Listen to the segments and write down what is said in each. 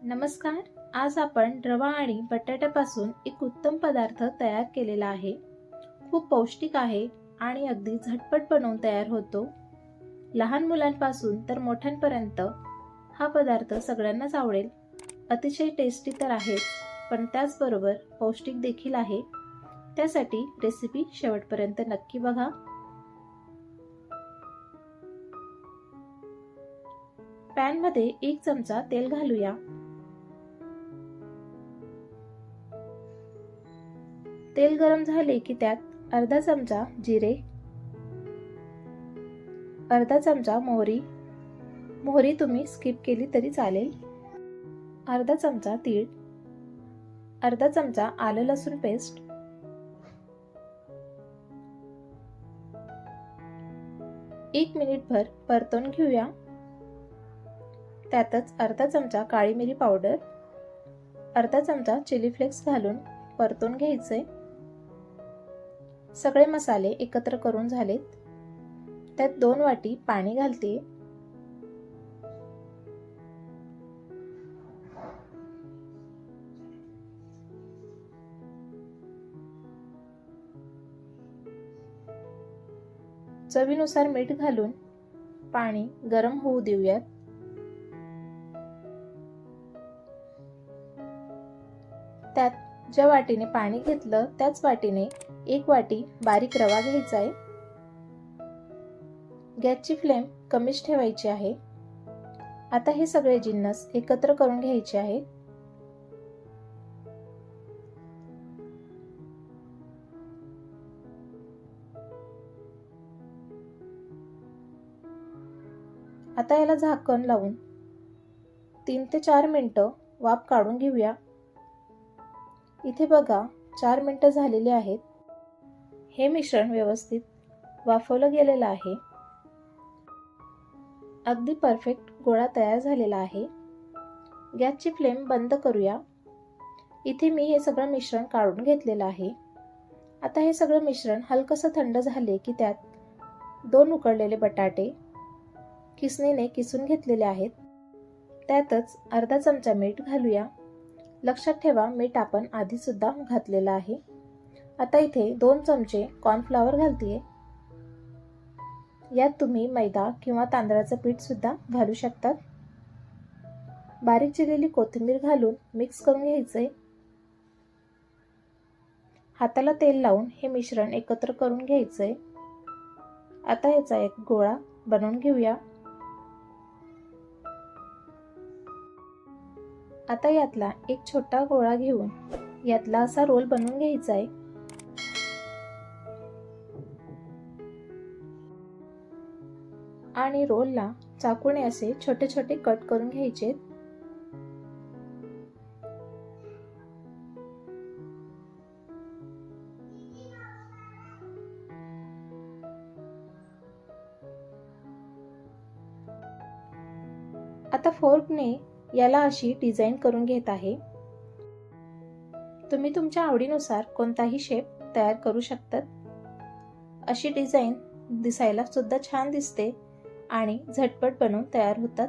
नमस्कार. आज आपण रवा आणि बटाट्यापासून एक उत्तम पदार्थ तयार केलेला आहे. खूप पौष्टिक आहे आणि अगदी झटपट बनवून तयार होतो. लहान मुलांपासून तर मोठ्यांपर्यंत हा पदार्थ सगळ्यांनाच आवडेल. अतिशय टेस्टी तर आहेच, पण त्याचबरोबर पौष्टिक देखील आहे. त्यासाठी रेसिपी शेवटपर्यंत नक्की बघा. पॅन मध्ये 1 चमचा तेल घालूया. तेल गरम झाले की त्यात अर्धा चमचा जिरे, अर्धा चमचा मोहरी तुम्ही स्किप केली तरी चालेल, अर्धा चमचा तीळ, अर्धा चमचा आलं लसूण पेस्ट, 1 मिनिटभर परतून घेऊया. त्यातच अर्धा चमचा काळी मिरी पावडर, अर्धा चमचा चिली फ्लेक्स घालून परतून घ्यायचे. सगळे मसाले एकत्र करून झालेत. त्यात 2 वाटी पाणी घालते. चवीनुसार मीठ घालून पाणी गरम होऊ देऊयात. त्यात ज्या वाटीने पाणी घेतलं त्याच वाटीने 1 वाटी बारीक रवा घ्यायचा आहे. गॅसची फ्लेम कमीच ठेवायची आहे. आता हे सगळे जिन्नस एकत्र करून घ्यायचे आहेत. आता याला झाकण लावून 3 ते 4 मिनिटं वाफ काढून घेऊया. इथे बघा 4 मिनिटं झालेली आहेत. हे मिश्रण व्यवस्थित वाफवलं गेलेलं आहे. अगदी परफेक्ट गोळा तयार झालेला आहे. गॅसची फ्लेम बंद करूया. इथे मी हे सगळं मिश्रण काढून घेतलेलं आहे. आता हे सगळं मिश्रण हलकसं थंड झाले की त्यात 2 उकडलेले बटाटे किसणीने किसून घेतलेले आहेत. त्यातच अर्धा चमचा मीठ घालूया. लक्षात ठेवा, मीठ आपण आधी सुद्धा घातलेलं आहे. आता इथे 2 चमचे कॉर्नफ्लॉवर घालतेय. यात तुम्ही मैदा किंवा तांदळाचं पीठ सुद्धा घालू शकतात. बारीक चिरलेली कोथिंबीर घालून मिक्स करून घ्यायचे. हाताला तेल लावून हे मिश्रण एकत्र करून घ्यायचे. आता याचा एक गोळा बनवून घेऊया. आता यातला एक छोटा गोळा घेऊन यातला असा रोल बनवून घ्यायचा आहे. आणि रोलला चाकूने असे छोटे छोटे कट करून घ्यायचे. आता फोर्कने याला अशी डिझाईन करून घेत आहे. तुम्ही तुमच्या आवडीनुसार कोणताही शेप तयार करू शकतात. अशी डिझाईन दिसायला सुद्धा छान दिसते आणि झटपट बनवून तयार होतात.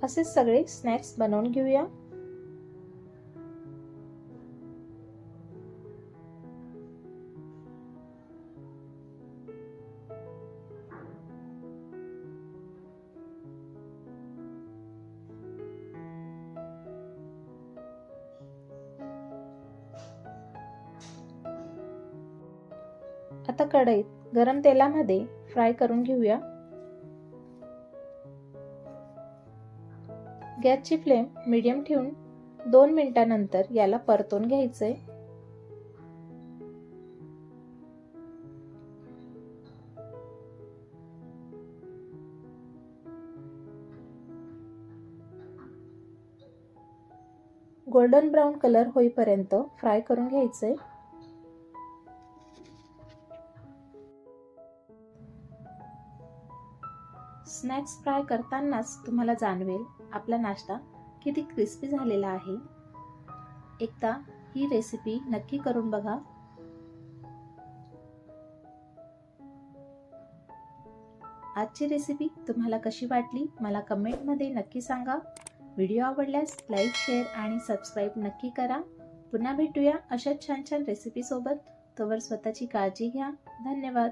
असेच सगळे स्नॅक्स बनवून घेऊया. आता कढईत गरम तेलामध्ये फ्राय करून घेऊया. गॅसची फ्लेम मीडियम ठेवून 2 मिनिटांनंतर याला परतून घ्यायचे. गोल्डन ब्राउन कलर होईपर्यंत फ्राय करून घ्यायचे. स्नॅक्स फ्राय करतानाच तुम्हाला जाणवेल आपला नाश्ता किती क्रिस्पी झालेला आहे. एकदा ही रेसिपी नक्की करून बघा. आजची रेसिपी तुम्हाला कशी वाटली मला कमेंटमध्ये नक्की सांगा. व्हिडिओ आवडल्यास लाईक, शेअर आणि सबस्क्राईब नक्की करा. पुन्हा भेटूया अशाच छान छान रेसिपी सोबत. तोवर स्वतःची काळजी घ्या. धन्यवाद.